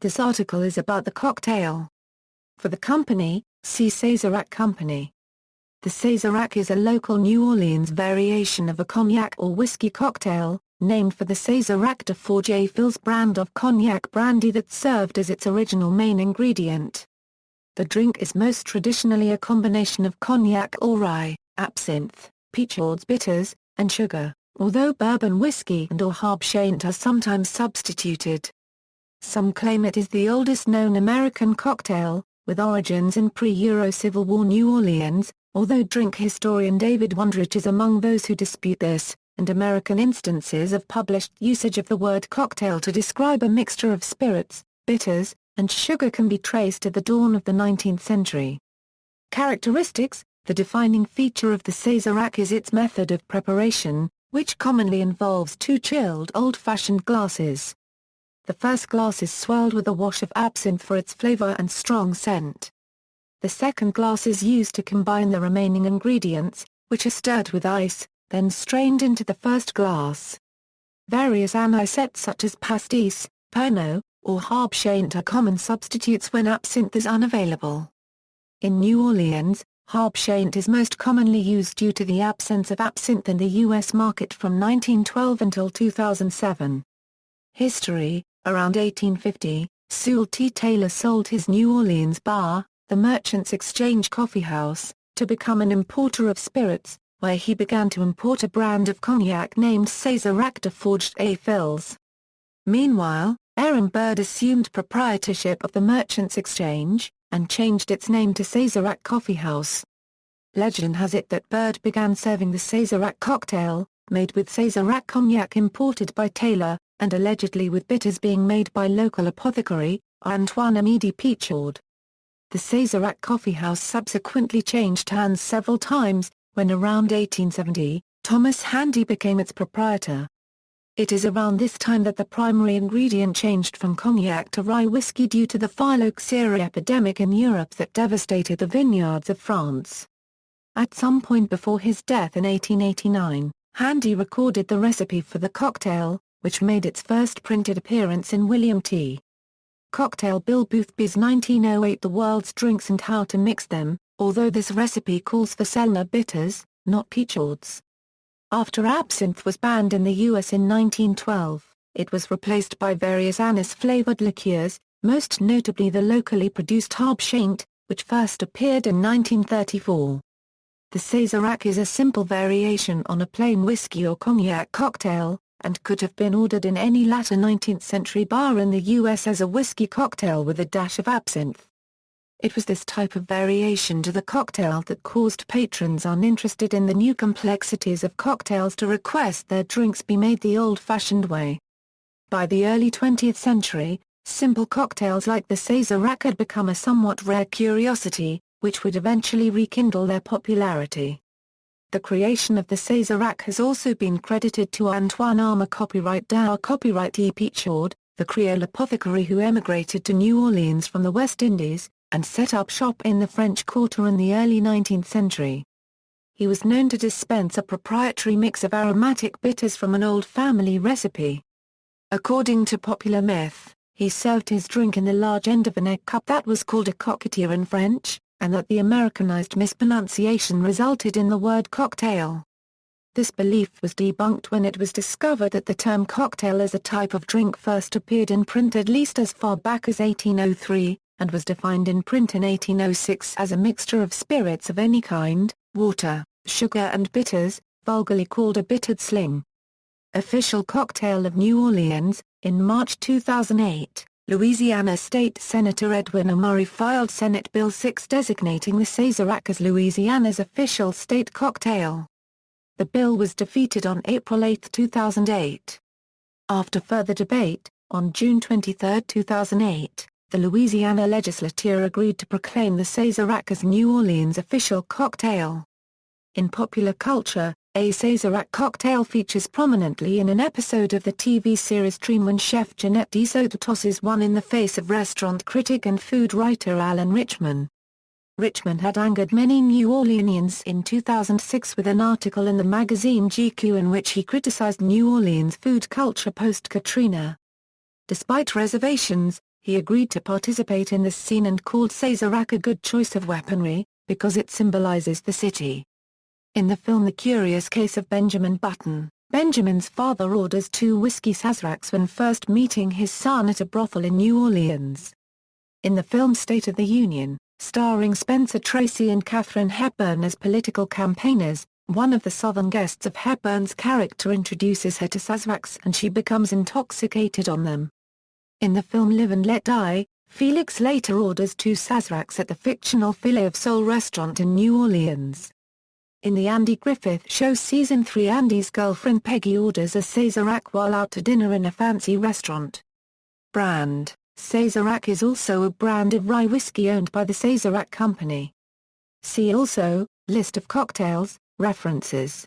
This article is about the cocktail. For the company, see Sazerac Company. The Sazerac is a local New Orleans variation of a cognac or whiskey cocktail, named for the Sazerac de Forge Fils brand of cognac brandy that served as its original main ingredient. The drink is most traditionally a combination of cognac or rye, absinthe, Peychaud's bitters, and sugar, although bourbon whiskey and/or Herbsaint are sometimes substituted. Some claim it is the oldest known American cocktail, with origins in pre-Euro Civil War New Orleans, although drink historian David Wondrich is among those who dispute this, and American instances of published usage of the word cocktail to describe a mixture of spirits, bitters, and sugar can be traced to the dawn of the 19th century. Characteristics: the defining feature of the Sazerac is its method of preparation, which commonly involves two chilled old-fashioned glasses. The first glass is swirled with a wash of absinthe for its flavor and strong scent. The second glass is used to combine the remaining ingredients, which are stirred with ice, then strained into the first glass. Various anisettes such as pastis, Peychaud, or Herbsaint are common substitutes when absinthe is unavailable. In New Orleans, Herbsaint is most commonly used due to the absence of absinthe in the U.S. market from 1912 until 2007. History: around 1850, Sewell T. Taylor sold his New Orleans bar, the Merchants Exchange Coffee House, to become an importer of spirits, where he began to import a brand of cognac named Sazerac de Forge Fils. Meanwhile, Aaron Bird assumed proprietorship of the Merchants Exchange, and changed its name to Sazerac Coffee House. Legend has it that Bird began serving the Sazerac cocktail, made with Sazerac cognac imported by Taylor, and allegedly with bitters being made by local apothecary, Antoine-Amédée Peychaud. The Sazerac Coffee House subsequently changed hands several times, when around 1870, Thomas Handy became its proprietor. It is around this time that the primary ingredient changed from cognac to rye whiskey due to the phylloxera epidemic in Europe that devastated the vineyards of France. At some point before his death in 1889, Handy recorded the recipe for the cocktail, which made its first printed appearance in William T. Cocktail Bill Boothby's 1908 The World's Drinks and How to Mix Them, although this recipe calls for Selner bitters, not Peychaud's. After absinthe was banned in the U.S. in 1912, it was replaced by various anise-flavored liqueurs, most notably the locally produced Herbsaint, which first appeared in 1934. The Sazerac is a simple variation on a plain whiskey or cognac cocktail, and could have been ordered in any latter 19th century bar in the U.S. as a whiskey cocktail with a dash of absinthe. It was this type of variation to the cocktail that caused patrons uninterested in the new complexities of cocktails to request their drinks be made the old-fashioned way. By the early 20th century, simple cocktails like the Sazerac had become a somewhat rare curiosity, which would eventually rekindle their popularity. The creation of the Sazerac has also been credited to Antoine Armand copyright Dow copyright E. Peychaud, the Creole apothecary who emigrated to New Orleans from the West Indies, and set up shop in the French Quarter in the early 19th century. He was known to dispense a proprietary mix of aromatic bitters from an old family recipe. According to popular myth, he served his drink in the large end of an egg cup that was called a coquetier in French, and that the Americanized mispronunciation resulted in the word cocktail. This belief was debunked when it was discovered that the term cocktail as a type of drink first appeared in print at least as far back as 1803, and was defined in print in 1806 as a mixture of spirits of any kind, water, sugar and bitters, vulgarly called a bittered sling. Official Cocktail of New Orleans. In March 2008, Louisiana State Senator Edwin R. Murray filed Senate Bill 6 designating the Sazerac as Louisiana's official state cocktail. The bill was defeated on April 8, 2008. After further debate, on June 23, 2008, the Louisiana legislature agreed to proclaim the Sazerac as New Orleans' official cocktail. In popular culture, a Sazerac cocktail features prominently in an episode of the TV series Dream when chef Jeanette DeSoto tosses one in the face of restaurant critic and food writer Alan Richman. Richman had angered many New Orleanians in 2006 with an article in the magazine GQ in which he criticized New Orleans food culture post-Katrina. Despite reservations, He agreed to participate in this scene and called Sazerac a good choice of weaponry, because it symbolizes the city. In the film The Curious Case of Benjamin Button, Benjamin's father orders 2 whiskey Sazeracs when first meeting his son at a brothel in New Orleans. In the film State of the Union, starring Spencer Tracy and Katharine Hepburn as political campaigners, one of the Southern guests of Hepburn's character introduces her to Sazeracs and she becomes intoxicated on them. In the film Live and Let Die, Felix later orders 2 Sazeracs at the fictional Filet of Soul restaurant in New Orleans. In the Andy Griffith Show Season 3, Andy's girlfriend Peggy orders a Sazerac while out to dinner in a fancy restaurant. Brand: Sazerac is also a brand of rye whiskey owned by the Sazerac Company. See also, List of cocktails, references.